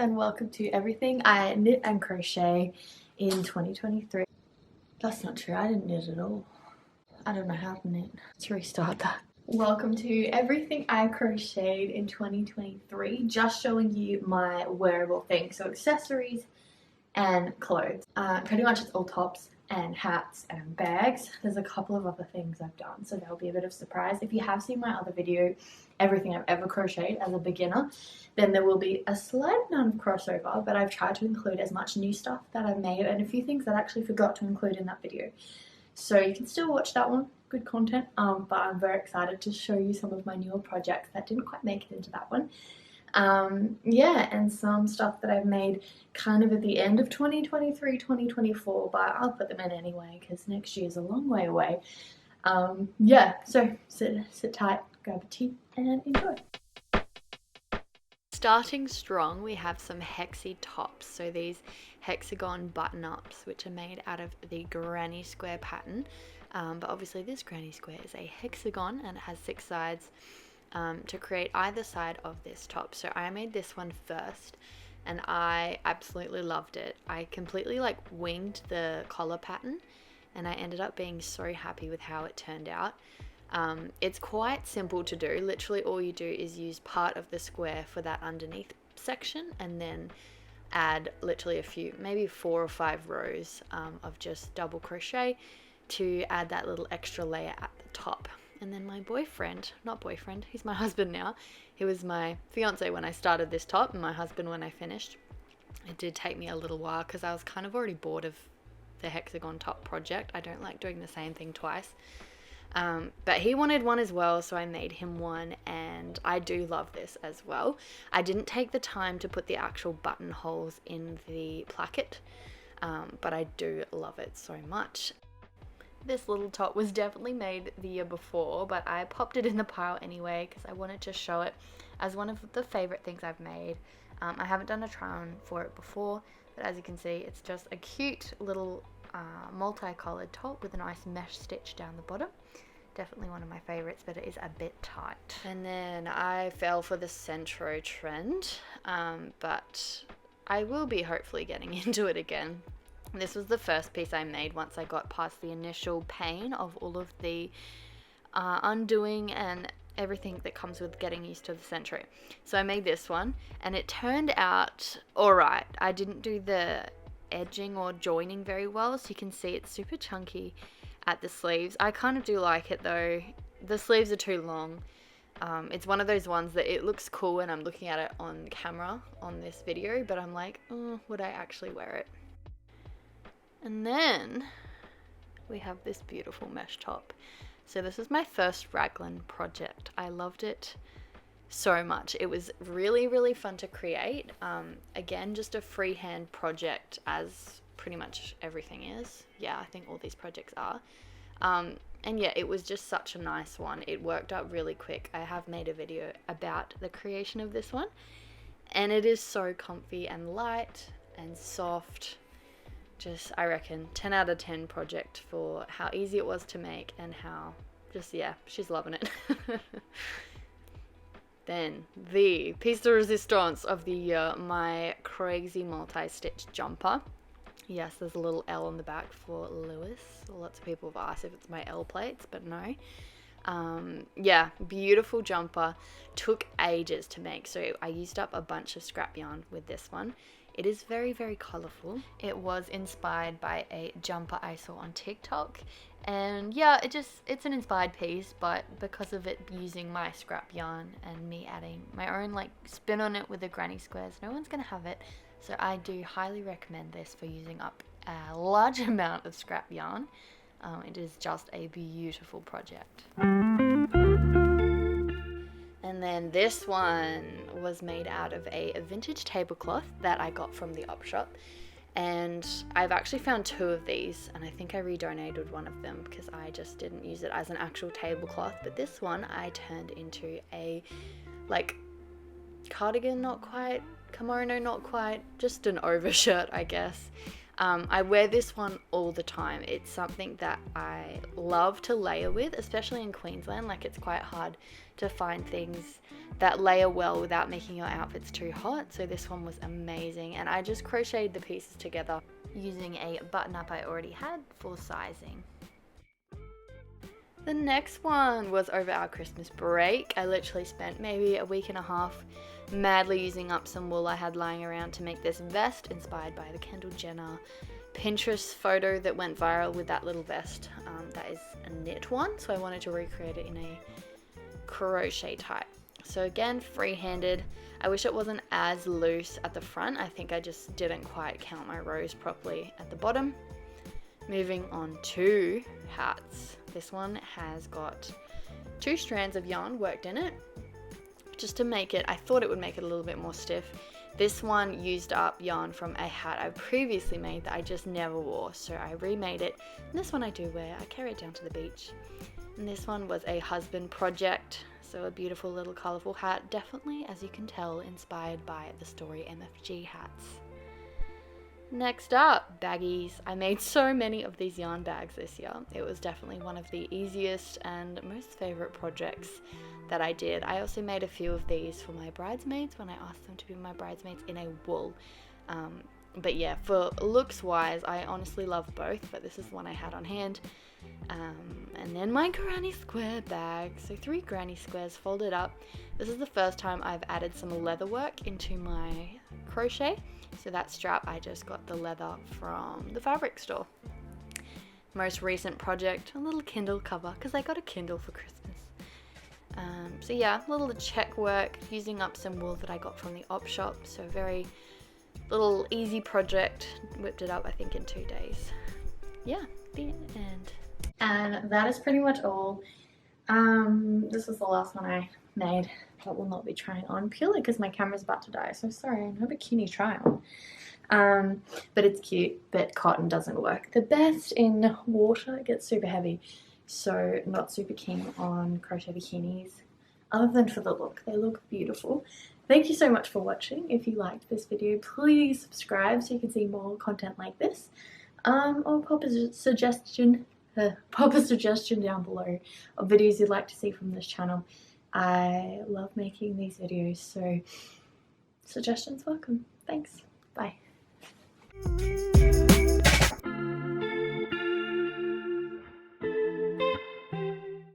and welcome to Everything I Knit and Crochet in 2023. That's not true, I didn't knit at all. I don't know how to knit. Let's restart that. Welcome to Everything I Crocheted in 2023, just showing you my wearable things, so accessories and clothes. Pretty much it's all tops and hats and bags. There's a couple of other things I've done, so that'll be a bit of a surprise. If you have seen my other video, Everything I've Ever Crocheted as a beginner, then there will be a slight amount of crossover, but I've tried to include as much new stuff that I've made and a few things that I actually forgot to include in that video. So you can still watch that one, good content, but I'm very excited to show you some of my newer projects that didn't quite make it into that one. Yeah, and some stuff that I've made kind of at the end of 2023, 2024, but I'll put them in anyway because next year's a long way away. Yeah, so sit tight, grab a tea and enjoy. Starting strong, we have some hexie tops. So these hexagon button-ups, which are made out of the granny square pattern. But obviously this granny square is a hexagon and it has 6 sides to create either side of this top. So I made this one first and I absolutely loved it. I completely winged the collar pattern and I ended up being so happy with how it turned out. It's quite simple to do. Literally all you do is use part of the square for that underneath section and then add literally a few, maybe 4 or 5 rows of just double crochet to add that little extra layer at the top. And then my boyfriend, not boyfriend, he's my husband now. He was my fiance when I started this top and my husband when I finished. It did take me a little while because I was kind of already bored of the hexagon top project. I don't like doing the same thing twice. But he wanted one as well, so I made him one and I do love this as well. I didn't take the time to put the actual buttonholes in the placket, but I do love it so much. This little top was definitely made the year before, but I popped it in the pile anyway because I wanted to show it as one of the favorite things I've made. I haven't done a try on for it before, but as you can see, it's just a cute little multicolored top with a nice mesh stitch down the bottom. Definitely one of my favorites, but it is a bit tight. And then I fell for the Centro trend, but I will be hopefully getting into it again. This was the first piece I made once I got past the initial pain of all of the undoing and everything that comes with getting used to the Centro. So I made this one and it turned out alright. I didn't do the edging or joining very well, so you can see it's super chunky at the sleeves. I kind of do like it though. The sleeves are too long. It's one of those ones that it looks cool when I'm looking at it on camera on this video, but I'm like, would I actually wear it? And then we have this beautiful mesh top. So this is my first raglan project. I loved it so much. It was really, really fun to create. Again, just a freehand project, as pretty much everything is. Yeah, I think all these projects are. And yeah, it was just such a nice one. It worked out really quick. I have made a video about the creation of this one, and it is so comfy and light and soft. Just, I reckon, 10 out of 10 project for how easy it was to make and how just, yeah, she's loving it. Then the piece de resistance of the year, my crazy multi-stitch jumper. Yes, there's a little L on the back for Lewis. Lots of people have asked if it's my L plates, but no. Yeah, beautiful jumper. Took ages to make, so I used up a bunch of scrap yarn with this one. It is very, very colourful. It was inspired by a jumper I saw on TikTok. And yeah, it's an inspired piece, but because of it using my scrap yarn and me adding my own spin on it with the granny squares, no one's gonna have it. So I do highly recommend this for using up a large amount of scrap yarn. It is just a beautiful project. And then this one was made out of a vintage tablecloth that I got from the op shop. And I've actually found 2 of these, and I think I redonated one of them because I just didn't use it as an actual tablecloth. But this one I turned into a cardigan, not quite, kimono, not quite, just an overshirt, I guess. I wear this one all the time. It's something that I love to layer with, especially in Queensland. Like, it's quite hard to find things that layer well without making your outfits too hot. So this one was amazing, and I just crocheted the pieces together using a button up I already had for sizing. The next one was over our Christmas break. I literally spent maybe a week and a half madly using up some wool I had lying around to make this vest inspired by the Kendall Jenner Pinterest photo that went viral with that little vest. That is a knit one, so I wanted to recreate it in a crochet type. So again, free-handed. I wish it wasn't as loose at the front. I think I just didn't quite count my rows properly at the bottom. Moving on to hats. This one has got 2 strands of yarn worked in it. Just to make it, I thought it would make it a little bit more stiff. This one used up yarn from a hat I previously made that I just never wore, so I remade it. And this one I do wear. I carry it down to the beach. And this one was a husband project, so a beautiful little colourful hat, definitely, as you can tell, inspired by the Story MFG hats. Next up, baggies. I made so many of these yarn bags this year. It was definitely one of the easiest and most favourite projects that I did. I also made a few of these for my bridesmaids when I asked them to be my bridesmaids in a wool. But yeah, for looks wise, I honestly love both, but this is the one I had on hand. And then my granny square bag. So 3 granny squares folded up. This is the first time I've added some leather work into my crochet. So that strap, I just got the leather from the fabric store. Most recent project, a little Kindle cover, because I got a Kindle for Christmas. So yeah, a little check work, using up some wool that I got from the op shop. So very little easy project, whipped it up I think in 2 days. Yeah, the end. And that is pretty much all. This was the last one I made that will not be trying on, purely because my camera's about to die. So sorry, no bikini try on. But it's cute, but cotton doesn't work the best in water. It gets super heavy. So not super keen on crochet bikinis, other than for the look. They look beautiful. Thank you so much for watching. If you liked this video, please subscribe so you can see more content like this. Or pop a suggestion down below of videos you'd like to see from this channel. I love making these videos, so suggestions welcome. Thanks. Bye.